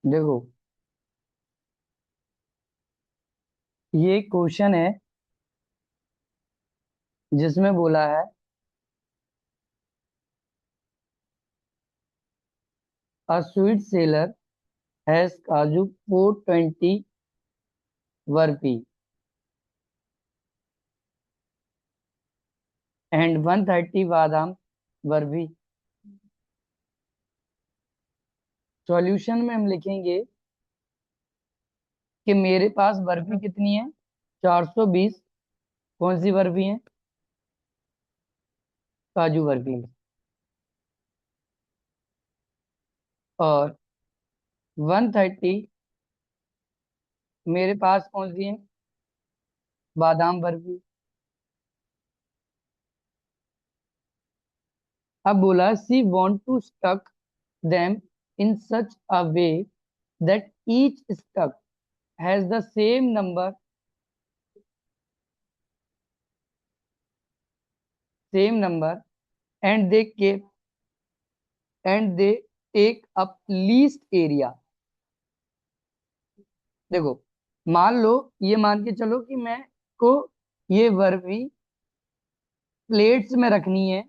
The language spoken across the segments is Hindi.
देखो, ये क्वेश्चन है जिसमें बोला है अ स्वीट सेलर हैज काजू 420 वर्पी एंड 130 बादाम वर्पी। सॉल्यूशन में हम लिखेंगे कि मेरे पास बर्फी कितनी है, 420। कौन सी बर्फी है? काजू बर्फी। और 130 मेरे पास कौन सी है? बादाम बर्फी। अब बोला she want to stack them in such a way that each stack has the same number and they keep and they take up least area. देखो, मान लो, ये मान के चलो कि मैं को ये बर्फी प्लेट्स में रखनी है,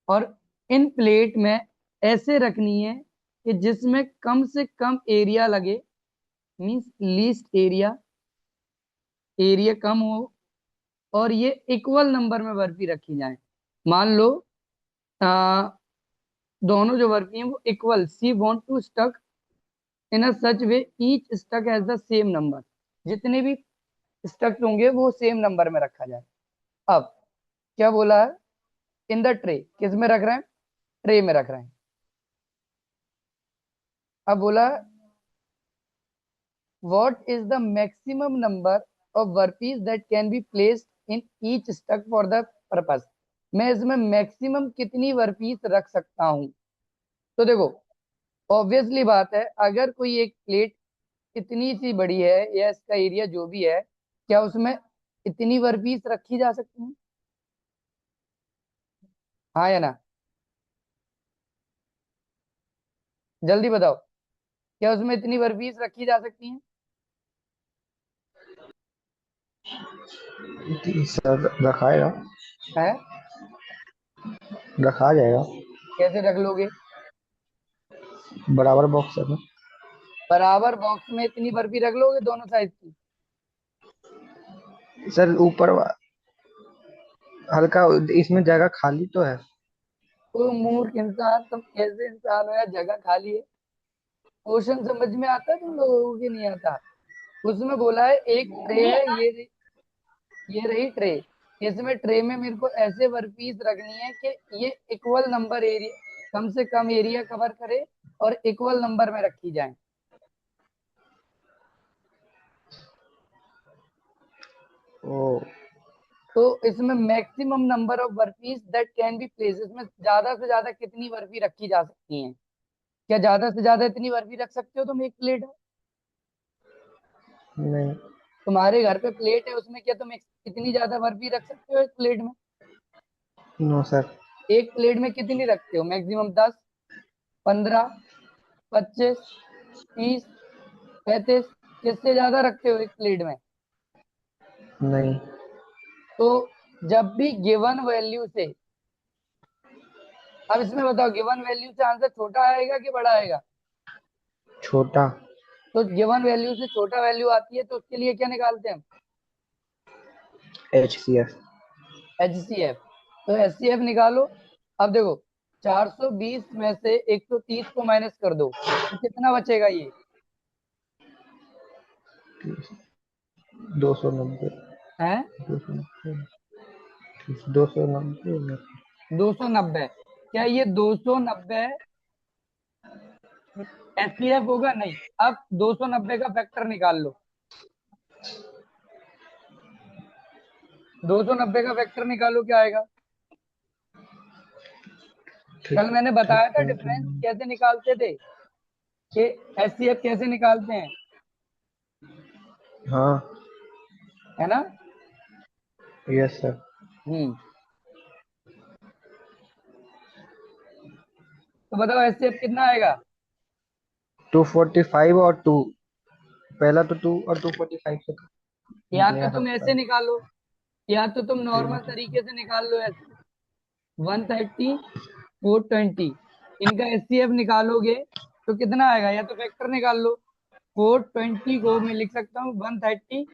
और इन प्लेट में ऐसे रखनी है कि जिसमें कम से कम एरिया लगे, मींस लीस्ट एरिया, एरिया कम हो, और ये इक्वल नंबर में बर्फी रखी जाए। मान लो आ, दोनों जो बर्फी हैं वो equal, she want to stack in a such way each stack has the same number. जितने भी स्टक होंगे वो सेम नंबर में रखा जाए। अब क्या बोला है? इन द ट्रे, किस में रख रहे हैं? ट्रे में रख रहे हैं। अब बोला what is the maximum number of burpees that can be placed in each stuck for the purpose। मैं इसमें मैक्सिमम कितनी बर्फीस रख सकता हूं? तो देखो, ऑब्वियसली बात है, अगर कोई एक प्लेट इतनी सी बड़ी है या इसका एरिया जो भी है, क्या उसमें इतनी बर्फीस रखी जा सकती है? हाँ या ना? जल्दी बताओ, क्या उसमें इतनी बर्फीस रखी जा सकती है? सर रखाएगा। है? रखा जाएगा। कैसे रख लोगे? बराबर बॉक्स है ना। बराबर बॉक्स में इतनी बर्फी रख लोगे दोनों साइज की? सर ऊपर हल्का, इसमें जगह खाली तो है। ओ मूर्ख इंसान, तुम कैसे इंसान हो यार, जगह खाली है? क्वेश्चन समझ में आता है तुम लोगों को कि नहीं आता? उसमें बोला है एक ट्रे है, ये रही ट्रे। इसमें ट्रे में मेरे को ऐसे वर्कपीस रखनी है कि ये इक्वल नंबर एरिया, कम से कम एरिया कवर करे, और इक्वल नंबर में रखी जाए। ओ। तो इसमें maximum number of workpiece that can be place, इसमें ज्यादा से ज्यादा कितनी बर्फी रखी जा सकती है? क्या ज्यादा से ज्यादा इतनी बर्फी रख सकते हो तुम एक प्लेट में? नहीं। तुम्हारे घर पे प्लेट है, उसमें क्या तुम इतनी ज्यादा बर्फी रख सकते हो एक प्लेट में? No sir. एक प्लेट में कितनी रखते हो मैक्सिमम? 10, 15, 25, 30, 35? किससे ज्यादा रखते हो एक प्लेट में? नहीं। तो जब भी गिवन वैल्यू से, अब इसमें बताओ, गिवन वैल्यू से आंसर छोटा आएगा कि बड़ा आएगा? छोटा। तो गिवन वैल्यू से छोटा वैल्यू आती है तो उसके लिए क्या निकालते हैं हम? HCF। HCF। तो HCF निकालो। अब देखो, 420 में से 130 को माइनस कर दो तो कितना बचेगा ये? 290। है? 290। 290। 290। क्या ये 290 HCF होगा? नहीं। अब 290 का फैक्टर निकाल लो। 290 का फैक्टर निकालो, क्या आएगा? ठीक। कल मैंने बताया था ठीक है। डिफरेंस कैसे निकालते थे, कि HCF कैसे निकालते हैं, हाँ। है ना? Yes sir. हम्म। तो बताओ HCF कितना आएगा? 245 और 2, पहला तो 2 और 245 से या तो निकलेगा तुम सबका। ऐसे निकालो, या तो तुम नॉर्मल ठीक है। तरीके से निकाल लो ऐसे। 130, 420, इनका एचसीएफ निकालोगे तो कितना आएगा, या तो फैक्टर निकाल लो। 420 को मैं लिख सकता हूँ 130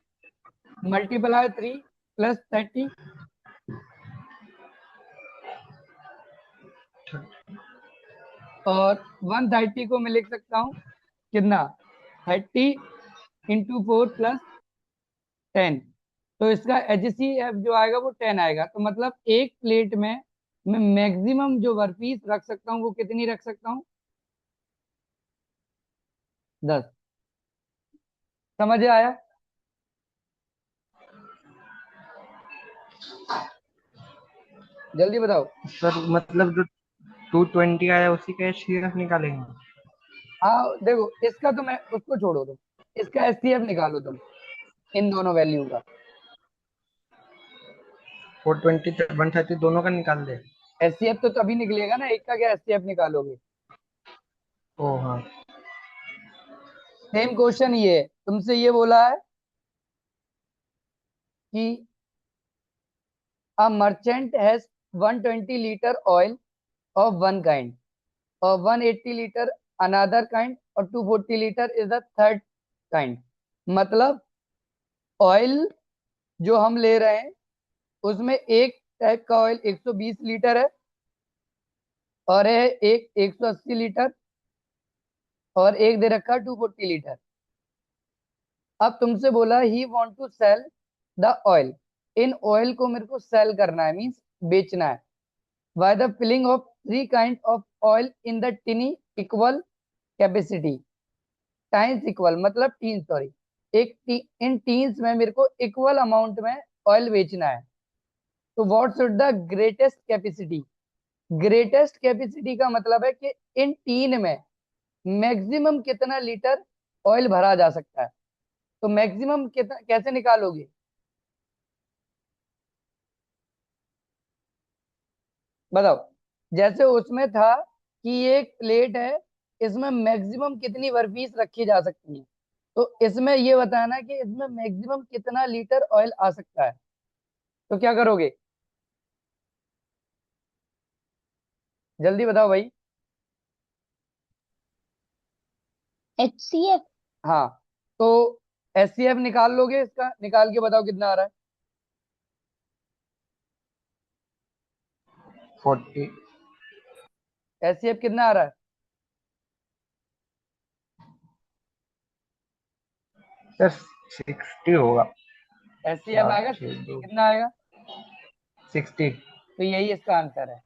मल्टीप्लाई 3 प्लस 30, और 130 को मैं लिख सकता हूँ कितना, 30 इंटू 4 प्लस 10। तो इसका एच सी एफ जो आएगा वो 10 आएगा। तो मतलब एक प्लेट में मैं मैक्सिमम जो वर्कपीस रख सकता हूँ वो कितनी रख सकता हूँ, 10। समझ आया? जल्दी बताओ। सर मतलब जो 220 आया उसी का एचसीएफ निकालेंगे। हाँ देखो, इसका तो मैं उसको छोड़ो तुम, इसका एच सी एफ निकालो तुम, इन दोनों वैल्यू का। 420 130 दोनों का निकाल दे। एच सी एफ तो तभी निकलेगा ना, एक का क्या एच सी एफ निकालोगे। ओ हाँ। सेम क्वेश्चन ये है, तुमसे ये बोला है कि a merchant has 120 litre oil of one kind और 180 लीटर अनदर काइंड और 240 litre is the third kind. मतलब ऑयल जो हम ले रहे हैं उसमें एक टाइप का ऑयल 120 लीटर है, और है एक 180 लीटर, और एक दे रखा है 240 लीटर। अब तुमसे बोला he want to sell the oil, इन ऑयल को मेरे को सेल करना है, मीन्स बेचना है। By the filling of three kind of oil in the tiny equal capacity times equal, मतलब टीन, सॉरी, इन टीन्स में मेरे को इक्वल अमाउंट में ऑयल बेचना है। तो what should the greatest capacity, greatest capacity का मतलब है कि इन टीन में मैक्सिमम कितना लीटर ऑयल भरा जा सकता है। तो मैक्सिमम कितना कैसे निकालोगे, बताओ। जैसे उसमें था कि ये एक प्लेट है, इसमें मैक्सिमम कितनी वर्कपीस रखी जा सकती है, तो इसमें ये बताना कि इसमें मैक्सिमम कितना लीटर ऑयल आ सकता है। तो क्या करोगे, जल्दी बताओ भाई। HCF। हाँ, तो एच सी एफ निकाल लोगे, इसका निकाल के बताओ कितना आ रहा है। 40। एच सी एफ कितना आ रहा है, सर 60 होगा। एच सी एफ चार आएगा छः 60, दो कितना आएगा। 60। तो यही इसका आंसर है।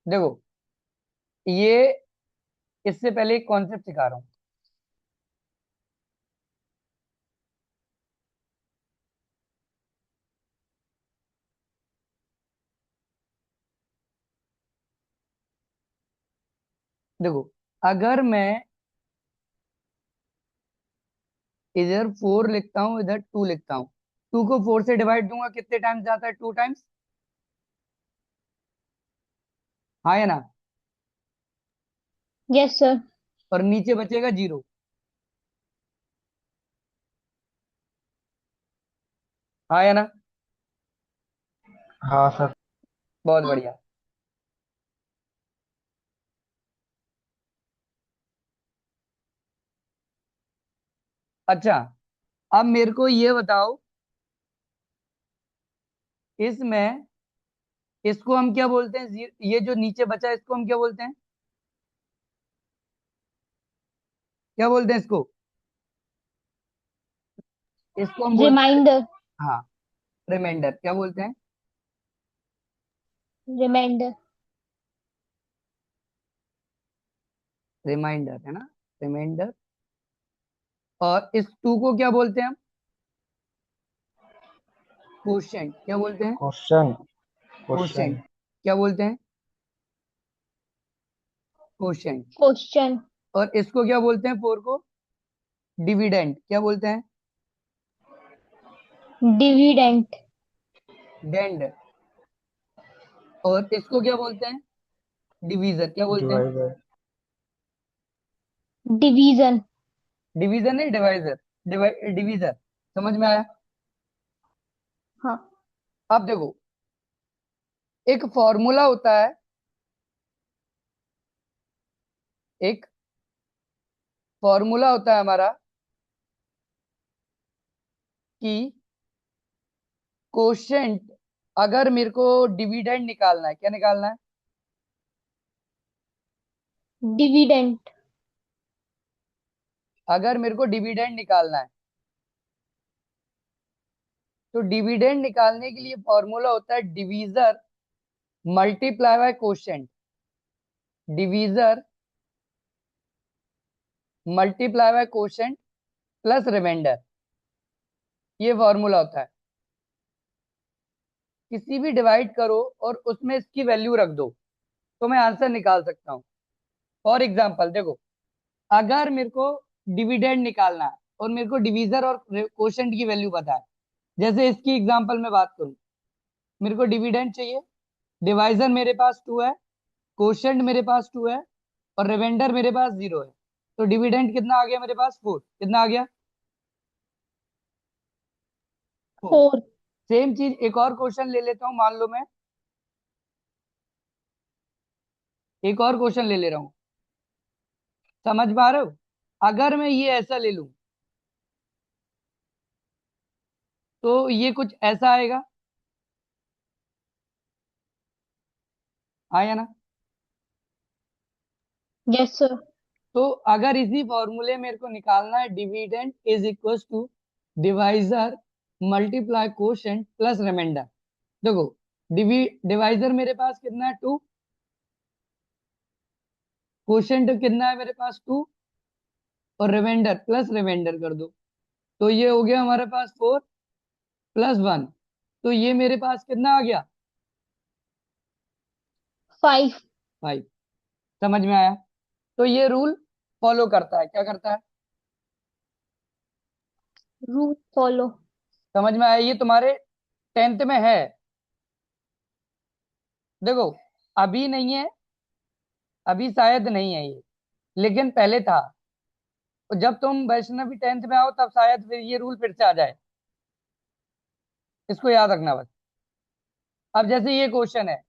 देखो, ये इससे पहले एक कॉन्सेप्ट सिखा रहा हूँ। देखो, अगर मैं इधर 4 लिखता हूँ, इधर 2 लिखता हूँ, 2 को 4 से डिवाइड दूंगा कितने टाइम्स जाता है, 2 टाइम्स। हाँ या ना, यस सर। और नीचे बचेगा 0। हाँ या ना, हाँ सर। बहुत बढ़िया। अच्छा, अब मेरे को ये बताओ, इसमें इसको हम क्या बोलते हैं, ये जो नीचे बचा है, इसको हम क्या बोलते हैं, क्या बोलते हैं इसको, इसको हम बोलते हैं, रिमाइंडर। हाँ, रिमाइंडर क्या बोलते हैं, रिमाइंडर। रिमाइंडर है ना, रिमाइंडर। और इस 2 को क्या बोलते हैं हम, कोशेंट, क्या बोलते हैं, क्वेश्चन। क्वेश्चन। कोशेंट, क्या बोलते हैं, कोशेंट। क्वेश्चन। और इसको क्या बोलते हैं, 4 को, डिविडेंड, क्या बोलते हैं, डिविडेंट। डेंड। और इसको क्या बोलते हैं? डिवीजर। क्या बोलते हैं? डिवाइडर। डिवीजन। डिवीजन नहीं, डिवाइजर। डिवीजर। समझ में आया? हाँ। अब देखो, एक फॉर्मूला होता है, एक फॉर्मूला होता है हमारा कि कोशेंट, अगर मेरे को डिविडेंड निकालना है, क्या निकालना है? डिविडेंट। अगर मेरे को डिविडेंड निकालना है, तो डिविडेंड निकालने के लिए फॉर्मूला होता है divisor multiply by quotient. Divisor multiply by quotient plus remainder, ये फॉर्मूला होता है। किसी भी डिवाइड करो और उसमें इसकी वैल्यू रख दो, तो मैं आंसर निकाल सकता हूँ। फॉर एग्जाम्पल देखो, अगर मेरे को डिविडेंड निकालना है और मेरे को डिवीजर और कोशेंट की वैल्यू पता है, जैसे इसकी एग्जाम्पल में बात करूं, मेरे को डिविडेंड चाहिए, डिवाइजर मेरे पास 2 है, कोशेंट मेरे पास 2 है, और रिमाइंडर मेरे पास 0 है। तो डिविडेंड कितना आ गया मेरे पास? 4। कितना आ गया? 4। 4। सेम चीज एक और क्वेश्चन ले लेता हूँ, मान लो मैं एक और क्वेश्चन ले ले रहा हूँ। समझ पा रहे हो? अगर मैं ये ऐसा ले लूं, तो ये कुछ ऐसा आएगा, आया ना? Yes sir. तो अगर इसी फॉर्मूले मेरे को निकालना है, dividend is equal to divisor multiply quotient plus remainder. देखो, डिवाइजर मेरे पास कितना है? 2। कोशेंट कितना है मेरे पास? 2। और रिमाइंडर प्लस रिमाइंडर कर दो, तो ये हो गया हमारे पास 4 प्लस 1। तो ये मेरे पास कितना आ गया? 5। 5। समझ में आया? तो ये रूल फॉलो करता है, क्या करता है? Rule follow. समझ में आया? ये तुम्हारे 10th में है। देखो, अभी नहीं है, अभी शायद नहीं है ये, लेकिन पहले था। और जब तुम वैष्णवी 10th में आओ, तब शायद फिर ये रूल फिर से आ जाए। इसको याद रखना बस। अब जैसे ये क्वेश्चन है,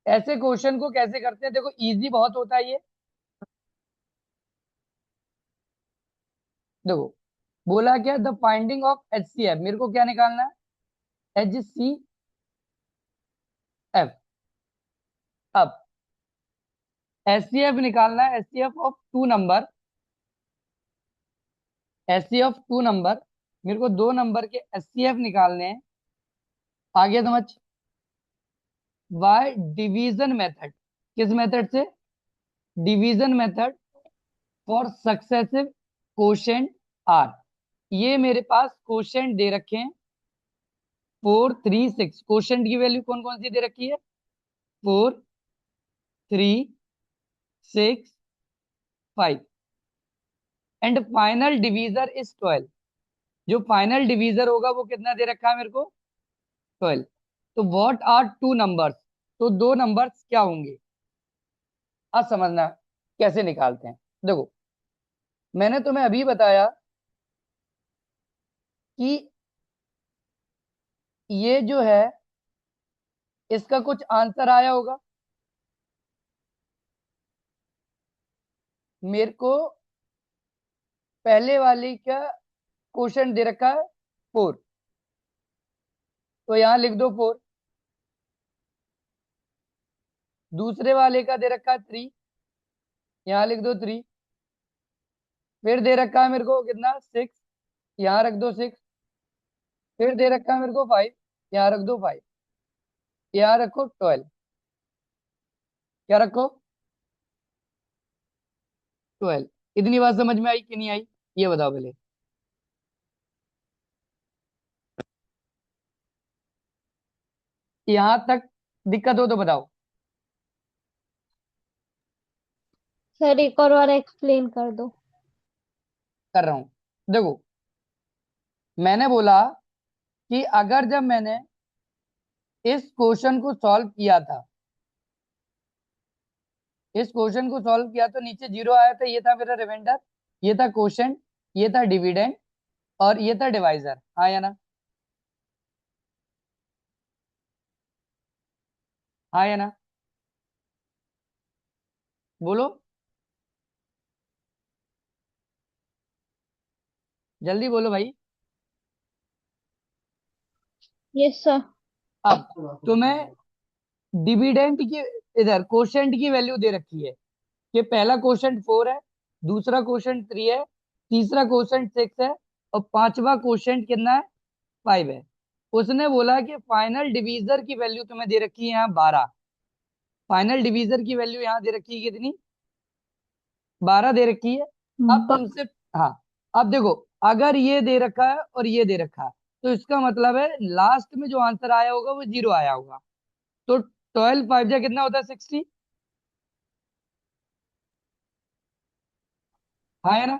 ऐसे क्वेश्चन को कैसे करते हैं? देखो, इजी बहुत होता है ये। देखो, बोला क्या? द फाइंडिंग ऑफ HCF, मेरे को क्या निकालना है? HCF। अब HCF निकालना है, HCF of 2 number, HCF 2 number. मेरे को 2 नंबर के HCF निकालने हैं। आगे समझ? By division method. किस मेथड से? Division method for successive quotient are. ये मेरे पास कोशेंट दे रखे हैं 4, 3, 6। कोशेंट की वैल्यू कौन कौन सी दे रखी है? 4, 3, 6, 5। And final divisor is 12। जो फाइनल डिवीजर होगा वो कितना दे रखा है मेरे को? 12। तो व्हाट आर 2 नंबर्स? तो 2 नंबर्स क्या होंगे? आज समझना कैसे निकालते हैं। देखो, मैंने तुम्हें अभी बताया कि ये जो है, इसका कुछ आंसर आया होगा। मेरे को पहले वाली का क्वेश्चन दे रखा है 4, तो यहां लिख दो 4। दूसरे वाले का दे रखा है 3, यहां लिख दो 3। फिर दे रखा है मेरे को कितना? 6, यहां रख दो 6। फिर दे रखा है मेरे को 5, यहां रख दो 5। यहां रखो 12। क्या रखो? 12। इतनी बात समझ में आई कि नहीं आई? ये बताओ पहले। यहां तक दिक्कत हो तो बताओ। सर एक और बार एक्सप्लेन कर दो। कर रहा हूं। देखो, मैंने बोला कि अगर जब मैंने इस क्वेश्चन को सॉल्व किया था, इस क्वेश्चन को सॉल्व किया तो नीचे 0 आया था, ये था मेरा रिमाइंडर, ये था क्वोशंट, ये था डिविडेंड और ये था डिवाइजर। हाँ या ना? हाँ या ना? बोलो जल्दी बोलो भाई। Yes sir. अब तुम्हें डिविडेंड की, इधर क्वोशंट की वैल्यू दे रखी है कि पहला क्वोशंट 4 है, दूसरा क्वोशंट 3 है, तीसरा क्वोशंट 6 है और पांचवा क्वोशंट कितना है? 5 है। उसने बोला कि फाइनल डिवीजर की वैल्यू तुम्हें दे रखी है यहाँ 12। फाइनल डिवीजर की वैल्यू यहाँ दे रखी है कितनी? 12 दे रखी है। अब ब- तुमसे, हाँ, अब देखो, अगर ये दे रखा है और ये दे रखा है तो इसका मतलब है लास्ट में जो आंसर आया होगा वो 0 आया होगा। तो 12 5 जा कितना होता है? 60। हाँ है ना?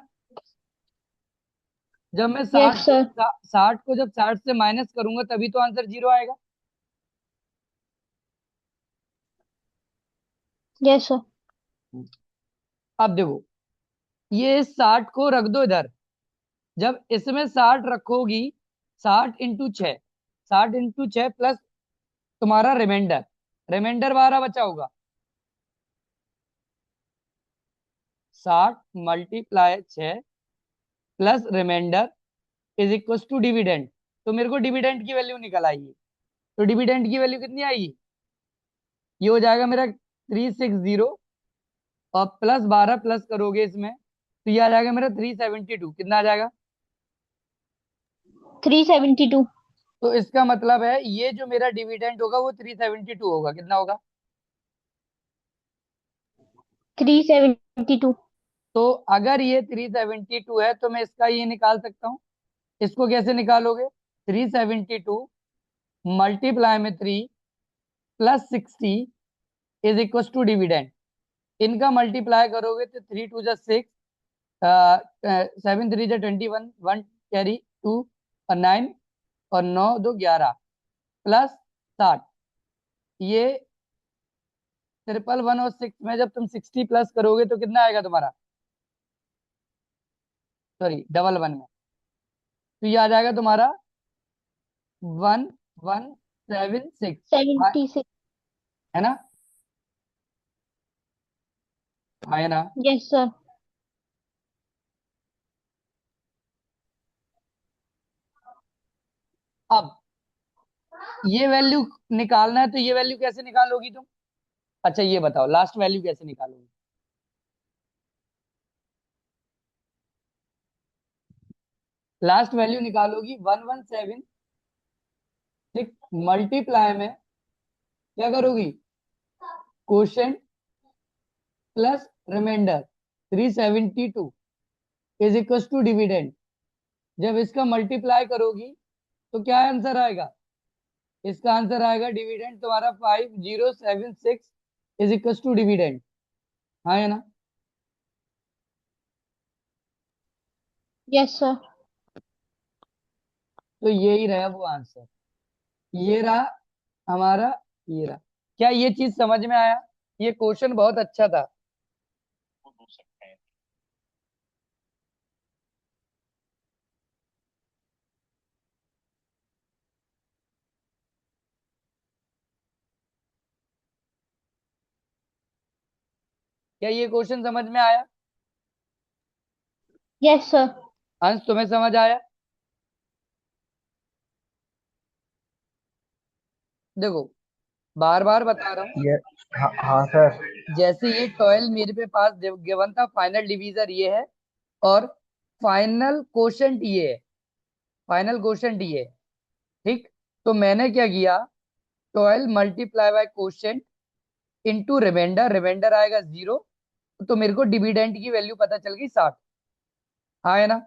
जब मैं यस सर। 60 को जब 60 से माइनस करूंगा तभी तो आंसर 0 आएगा। Yes sir. अब देखो, ये 60 को रख दो इधर। जब इसमें 60 रखोगी, 60 × 6, 60 × 6 प्लस तुम्हारा रिमाइंडर, रिमाइंडर 12 बचा होगा। 60 × 6 plus remainder is equal to dividend. तो मेरे को डिविडेंड की वैल्यू निकल आएगी। तो डिविडेंड की वैल्यू कितनी आएगी? ये हो जाएगा मेरा 360 और प्लस 12 प्लस करोगे इसमें तो ये आ जाएगा मेरा 372। कितना आ जाएगा? 372। तो इसका मतलब है ये जो मेरा डिविडेंड होगा वो 372 होगा। कितना होगा? 372। तो अगर ये 372 है तो मैं इसका ये निकाल सकता हूँ। इसको कैसे निकालोगे? 372 मल्टीप्लाई में 3 plus 60 is equal to dividend. इनका मल्टीप्लाई करोगे तो 3 × 2 = 6, 7 × 3 = 21, 1 कैरी 2 और 9 और 9 2 11 प्लस 60। ये 111 और 6 में जब तुम 60 प्लस करोगे तो कितना आएगा तुम्हारा? सॉरी, 11 में तो ये आ जाएगा तुम्हारा 1176। हाँ, 76। है ना? हाँ है ना? Yes sir. अब ये वैल्यू निकालना है तो ये वैल्यू कैसे निकालोगी तुम? अच्छा ये बताओ, लास्ट वैल्यू कैसे निकालोगी? लास्ट वैल्यू निकालोगी 1176 मल्टीप्लाई में क्या करोगी? Quotient plus remainder 372 is equal to dividend. जब इसका मल्टीप्लाई करोगी तो क्या आंसर आएगा? इसका आंसर आएगा डिविडेंड तुम्हारा 5076 इज इक्वल टू डिविडेंड। हाँ है ना? Yes sir. तो यही रहा वो आंसर। ये रहा हमारा, ये रहा। क्या ये चीज समझ में आया? ये क्वेश्चन बहुत अच्छा था। क्या ये क्वेश्चन समझ में आया? Yes sir. अंश तुम्हें समझ आया? देखो, बार बार बता रहा हूँ, ये हाँ हाँ सर। जैसे ये 12 मेरे पे पास गिवन था, फाइनल डिवीजर ये है और फाइनल क्वोशंट ये है, फाइनल क्वोशंट ये है। ठीक, तो मैंने क्या किया, 12 multiply by quotient into remainder, remainder आएगा 0, तो मेरे को डिविडेंड की वैल्यू पता चल गई 60। हाँ है ना?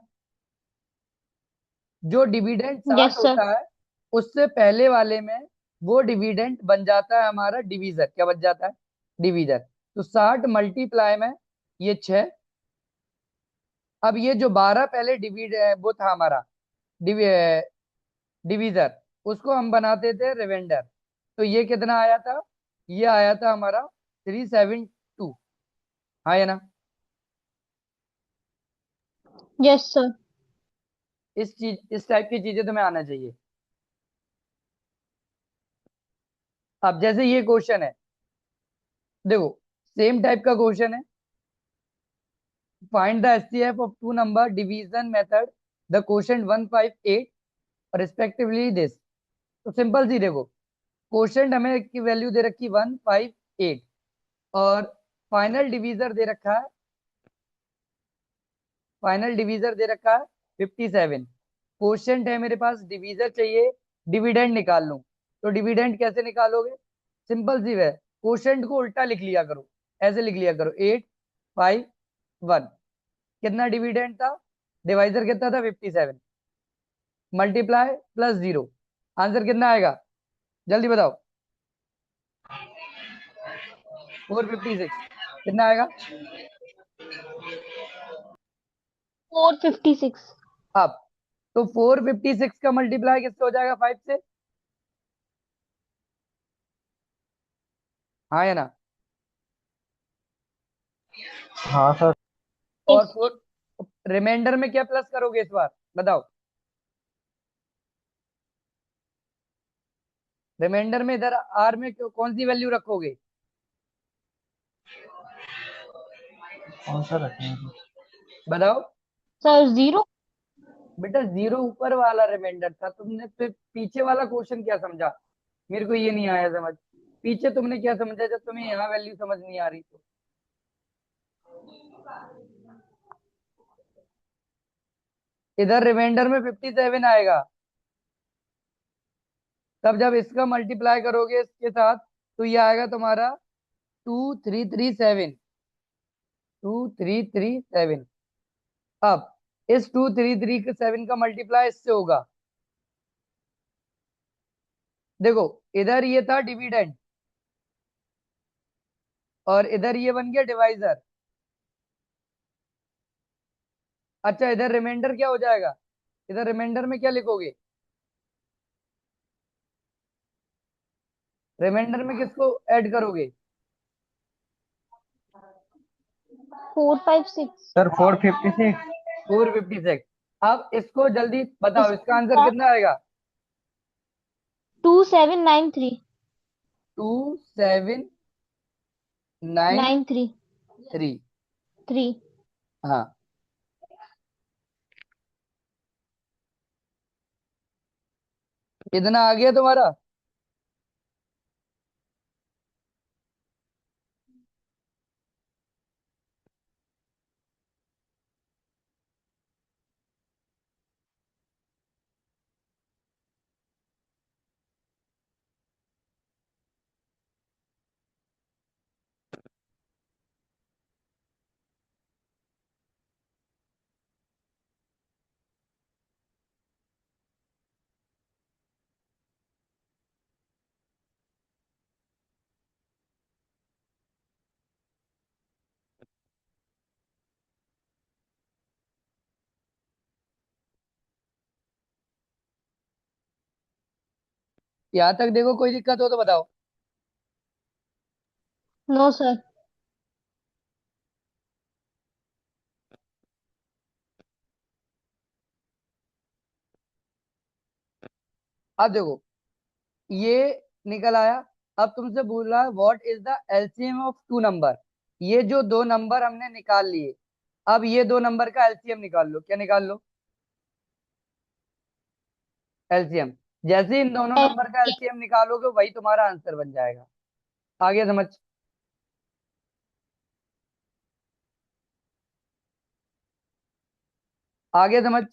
जो डिविडेंड 60 यस सर। होता है उससे पहले वाले में वो डिविडेंड बन जाता है हमारा डिवीजर। क्या बन जाता है? डिवीजर। तो 60 मल्टीप्लाई में ये 6। अब ये जो 12 पहले डिविड वो था हमारा डिवीजर, उसको हम बनाते थे रिमाइंडर। तो ये कितना आया था? ये आया था हमारा 372। हाँ या ना? Yes sir. इस टाइप की चीजें तुम्हें आना चाहिए। अब जैसे ये क्वेश्चन है, देखो सेम टाइप का क्वेश्चन है। Find the HCF of two number division method, the quotient 158 respectively this. तो सिंपल सी देखो, क्वोशिएंट हमें की वैल्यू दे रखी 158 और फाइनल डिवीजर दे रखा है, फाइनल डिवीजर दे रखा है 57। क्वोशिएंट है मेरे पास, डिवीजर चाहिए, डिविडेंड निकाल लूं। तो डिविडेंड कैसे निकालोगे? सिंपल सी है, क्वोशिएंट को उल्टा लिख लिया करो, ऐसे लिख लिया करो 851। कितना डिविडेंड था? डिवाइजर कितना था? 57 मल्टीप्लाई प्लस 0। आंसर कितना आएगा? जल्दी बताओ। 456 कितना आएगा? 456। अब तो 456 का मल्टीप्लाई किससे हो जाएगा? 5 से। हाँ या ना? हाँ सर। और यस। फोर रिमाइंडर में क्या प्लस करोगे इस बार? बताओ। रिमाइंडर में इधर आर में कौन सी वैल्यू रखोगे? कौन सा रखेंगे? बताओ। सर 0। बेटा जीरो ऊपर वाला रिमाइंडर था, तुमने फिर पीछे वाला क्वेश्चन क्या समझा? मेरे को ये नहीं आया समझ। पीछे तुमने क्या समझा जब तुम्हें यहाँ वैल्यू समझ नहीं आ रही? तो इधर रिमाइंडर में 57 आएगा, तब जब इसका मल्टीप्लाई करोगे इसके साथ तो ये आएगा तुम्हारा 2337। 2337। अब इस 2337 का मल्टीप्लाई इससे होगा। देखो इधर ये था डिविडेंड और इधर ये बन गया डिवाइजर। अच्छा इधर रिमाइंडर क्या हो जाएगा? इधर रिमाइंडर में क्या लिखोगे? रिमाइंडर में किसको ऐड करोगे? 456। सर 456। 456। अब इसको जल्दी बताओ, इसका आंसर इसका कितना आएगा? 2793। 2793। 93। 3। हाँ, इतना आ गया तुम्हारा। यहाँ तक देखो, कोई दिक्कत हो तो बताओ। No sir. अब देखो ये निकल आया। अब तुमसे बोला what is the LCM of two number. ये जो दो नंबर हमने निकाल लिए, अब ये दो नंबर का एलसीएम निकाल लो। क्या निकाल लो? एलसीएम। जैसे इन दोनों नंबर का एलसीएम निकालोगे वही तुम्हारा आंसर बन जाएगा। आगे समझ। आगे समझ।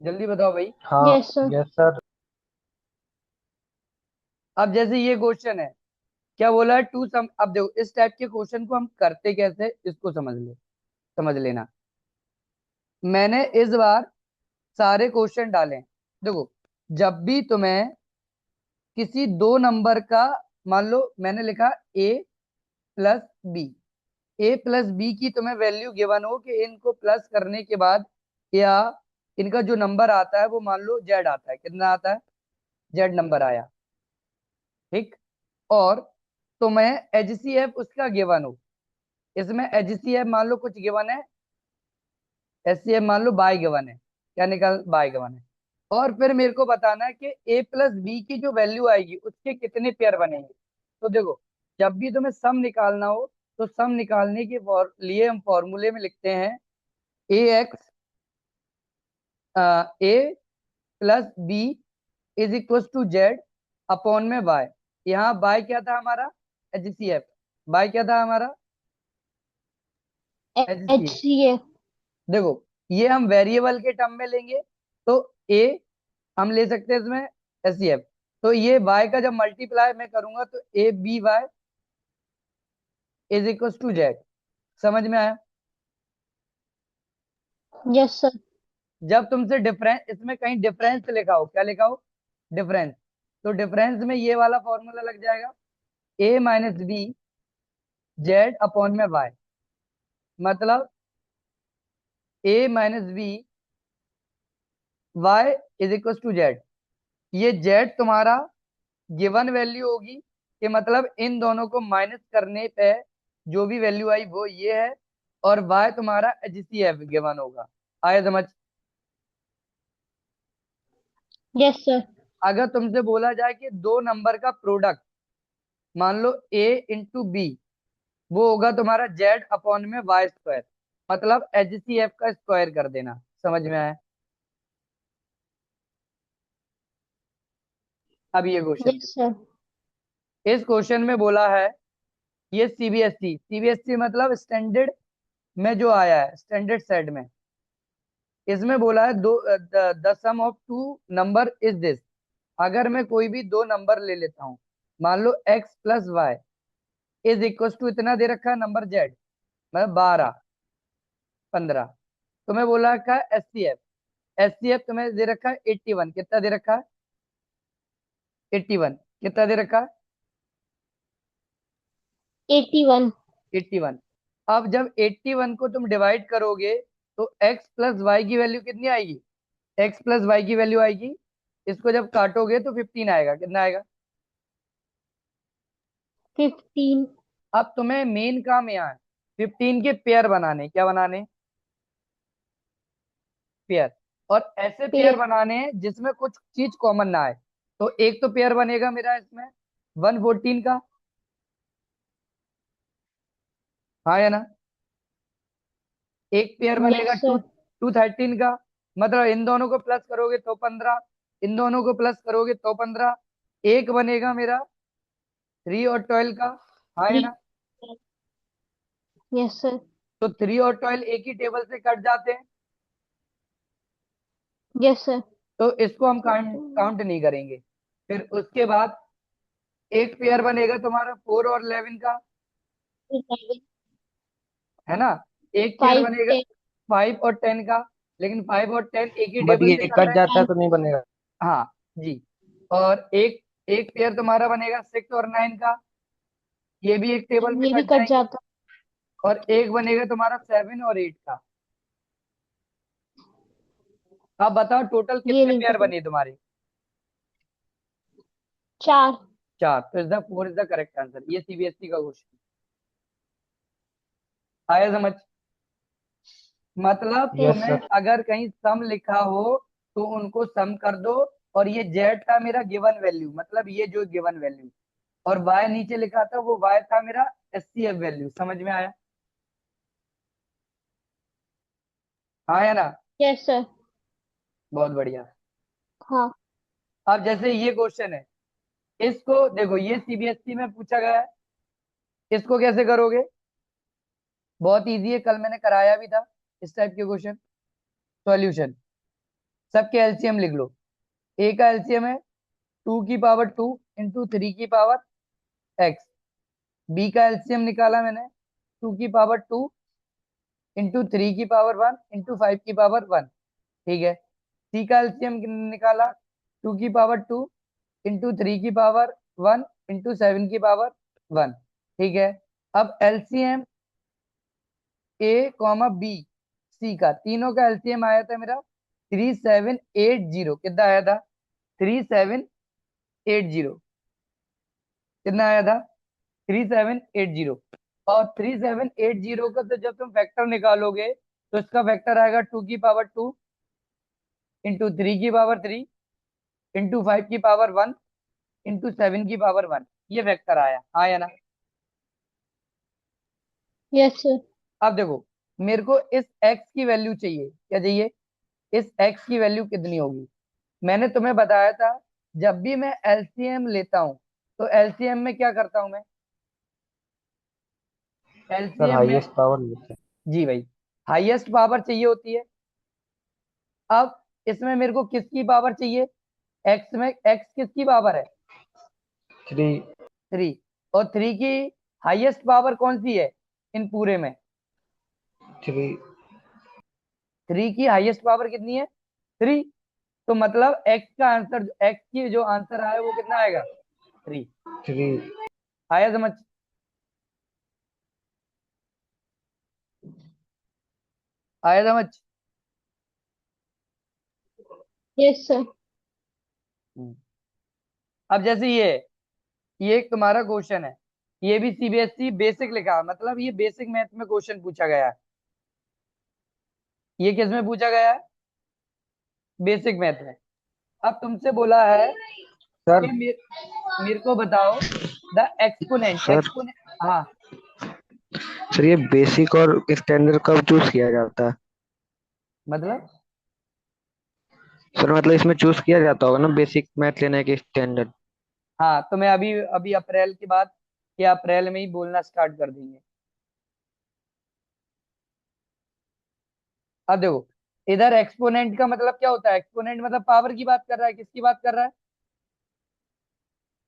जल्दी बताओ भाई। हाँ। Yes sir. Yes sir. अब जैसे ये क्वेश्चन है, क्या बोला है? To some. अब देखो इस टाइप के क्वेश्चन को हम करते कैसे, इसको समझ लो, समझ लेना। मैंने इस बार सारे क्वेश्चन डाले हैं। देखो जब भी तुम्हें किसी दो नंबर का, मान लो मैंने लिखा ए प्लस बी, ए प्लस बी की तुम्हें वैल्यू गिवन हो कि इनको प्लस करने के बाद या इनका जो नंबर आता है वो मान लो जेड आता है, कितना आता है, जेड नंबर आया, ठीक। और तो मैं एचसीएफ उसका गिवन हो, इसमें एचसीएफ मान लो कुछ गिवन है, एचसीएफ मान लो बाय गिवन है, क्या निकाल, बाय गिवन है। और फिर मेरे को बताना है कि ए प्लस बी की जो वैल्यू आएगी उसके कितने पेयर बनेंगे। तो देखो, जब भी तुम्हें सम निकालना हो तो सम निकालने के लिए हम फॉर्मूले में लिखते हैं a x a plus b is equal to z upon में बाय। यहाँ बाय क्या था हमारा, एचसीएफ, बाय क्या था हमारा, एच एचसीएफ। C F. देखो, ये हम वेरिएबल के टर्म में लेंगे तो ए हम ले सकते हैं इसमें एचसीएफ। तो ये बाय का जब मल्टीप्लाई मैं करूंगा तो A B Y is equal to Z. समझ में आया। Yes sir. जब तुमसे डिफरेंस, इसमें कहीं डिफरेंस लिखा हो, क्या लिखा हो, डिफरेंस, तो डिफरेंस में ये वाला फॉर्मूला लग जाएगा, a minus b z upon में वाई। मतलब a minus b Y is equal to z. ये जेड तुम्हारा गिवन वैल्यू होगी, कि मतलब इन दोनों को माइनस करने पे जो भी वैल्यू आई वो ये है, और वाई तुम्हारा एचसीएफ गिवन होगा। आया समझ। Yes sir. अगर तुमसे बोला जाए कि दो नंबर का प्रोडक्ट, मान लो ए इंटू बी, वो होगा तुम्हारा जेड अपॉन में वाई स्क्वायर, मतलब एचसीएफ का स्क्वायर कर देना। समझ में आया। अब ये क्वेश्चन, यस सर। इस क्वेश्चन में बोला है, ये सीबीएसई, सीबीएसई मतलब स्टैंडर्ड में जो आया है, स्टैंडर्ड सेट में, इसमें बोला है दो the sum of two number is this. अगर मैं कोई भी दो नंबर ले लेता हूँ, मान लो x plus y is equal to इतना दे रखा है नंबर जेड, मतलब 12 15, तुम्हें बोला रखा है एचसीएफ, एचसीएफ तुम्हें दे रखा है 81, कितना दे रखा है, 81, कितना दे रखा है, 81। 81। अब जब 81 को तुम डिवाइड करोगे तो x प्लस वाई की वैल्यू कितनी आएगी, x प्लस वाई की वैल्यू आएगी, इसको जब काटोगे तो 15 आएगा, कितना आएगा। 15। अब तुम्हें मेन काम यहाँ है 15 के पेयर बनाने, क्या बनाने, पेयर। और ऐसे पेयर पेड़। बनाने हैं जिसमें कुछ चीज कॉमन ना आए। तो एक तो पेयर बनेगा मेरा इसमें 114 का, हाँ या ना, एक पेयर बनेगा यस टू सर। 213 का, मतलब इन दोनों को प्लस करोगे तो 15, इन दोनों को प्लस करोगे तो 15। एक बनेगा मेरा 3 और 12 का, हाँ या 3। ना। Yes sir. तो 3 और 12 एक ही टेबल से कट जाते हैं, यस सर। तो इसको हम काउंट काउंट नहीं करेंगे। फिर उसके बाद एक पेयर बनेगा तुम्हारा 4 और 11 का, है ना। एक पेयर 5 बनेगा 10। 5 और 10 का, लेकिन 5 और 10 एक ही बट टेबल से ये कट कट रहे हैं। जाता है तो नहीं बनेगा। हाँ जी। और एक एक पेयर तुम्हारा बनेगा 6 और 9 का, ये भी एक टेबल पे ये भी कट कट जाएंगे। जाता। और एक बनेगा तुम्हारा 7 और 8 का। अब बताओ टोटल ये कितने नहीं पेयर कटेगा। बने तुम्हारे। 4। 4, तो is the 4 is the correct answer. ये सीबीएसई का क्वेश्चन आया समझ। मतलब यस तुम्हें सर। अगर कहीं सम लिखा हो तो उनको सम कर दो, और ये जेड था मेरा गिवन वैल्यू, मतलब ये जो गिवन वैल्यू, और वाई नीचे लिखा था वो वाई था मेरा एचसीएफ वैल्यू। समझ में आया, हाँ या ना। Yes sir. बहुत बढ़िया। हाँ। अब जैसे ये क्वेश्चन है, इसको देखो, ये सीबीएसई में पूछा गया है, इसको कैसे करोगे, बहुत इजी है, कल मैंने कराया भी था इस टाइप के क्वेश्चन। सॉल्यूशन, सबके एलसीएम लिख लो। ए का एलसीएम है 2 की पावर 2 इंटू 3 की पावर x। बी का एलसीएम निकाला मैंने 2 की पावर 2 इंटू 3 की पावर 1 इंटू 5 की पावर 1, ठीक है। सी का एलसीएम निकाला 2 की पावर 2 इंटू 3 की पावर 1 इंटू 7 की पावर 1, ठीक है। अब एलसीएम ए कॉमा बी सी का, तीनों का एलसीएम आया था मेरा 3780। कितना आया था? 3780। कितना आया था? 3780। और 3780 का तो जब तुम फैक्टर निकालोगे तो इसका फैक्टर आएगा 2 की पावर 2 इंटू 3 की पावर 3 इंटू 5 की पावर 1 इंटू 7 की पावर 1। ये फैक्टर आया, आया ना? Yes sir. अब देखो, मेरे को इस x की वैल्यू चाहिए। क्या चाहिए? इस x की वैल्यू कितनी होगी? मैंने तुम्हें बताया था, जब भी मैं एलसीएम लेता हूं तो एलसीएम में क्या करता हूं मैं? सर एलसीएम में, हाईएस्ट पावर लेते जी भाई, हाईएस्ट पावर चाहिए होती है। अब इसमें मेरे को किसकी पावर चाहिए? एक्स में एक्स किसकी पावर है? हैं 3। 3। और 3 की हाईएस्ट पावर कौन सी है इन पूरे में? 3। 3 की हाईएस्ट पावर कितनी है? 3। तो मतलब एक्स का आंसर, एक्स की जो आंसर आया वो कितना आएगा? 3। 3। आया समझ? आया समझ? Yes sir. हम्म। अब जैसे ये एक तुम्हारा क्वेश्चन है, ये भी सीबीएसई बेसिक लिखा है, मतलब ये बेसिक मैथ में क्वेश्चन पूछा गया है। ये किस में पूछा गया है? बेसिक मैथ में। अब तुमसे बोला है सर कि मेरे को बताओ द एक्सपोनेंट, सर एक्सपोनेंट। हाँ, सर ये बेसिक और स्टैंडर्ड कब चूज किया जाता है? मतलब सर मतलब इसमें चूज किया जाता होगा ना बेसिक मैथ लेने के स्टैंडर्ड। हाँ, तो मैं अभी अभी अप्रैल के बाद या अप्रैल में ही बोलना स्टार्ट कर देंगे। अब देखो, इधर एक्सपोनेंट का मतलब क्या होता है? एक्सपोनेंट मतलब पावर की बात कर रहा है। किसकी बात कर रहा है?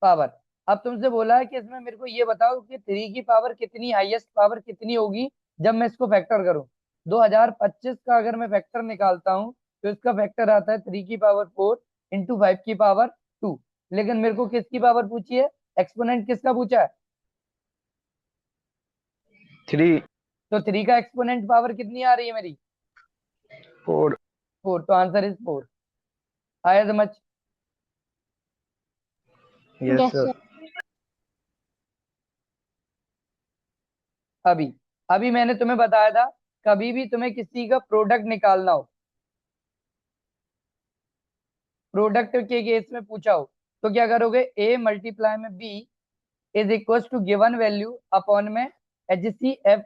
पावर। अब तुमसे बोला है कि इसमें मेरे को ये बताओ कि 3 की पावर कितनी, हाईएस्ट पावर कितनी होगी जब मैं इसको फैक्टर करूं। 2025 का अगर मैं फैक्टर निकालता हूं तो इसका फैक्टर आता है 3 की पावर 4 इंटू 5 की पावर 2। लेकिन मेरे को किसकी पावर पूछी है? एक्सपोनेंट किसका पूछा है? 3। तो 3 का एक्सपोनेंट पावर कितनी आ रही है मेरी? 4। 4। तो आंसर इज 4। आया समझ? Yes yes sir. सर। अभी अभी मैंने तुम्हें बताया था, कभी भी तुम्हें किसी का प्रोडक्ट निकालना हो, प्रोडक्ट के केस में पूछा हो, तो क्या करोगे? ए मल्टीप्लाई में B is equal to given value upon में एच सी एफ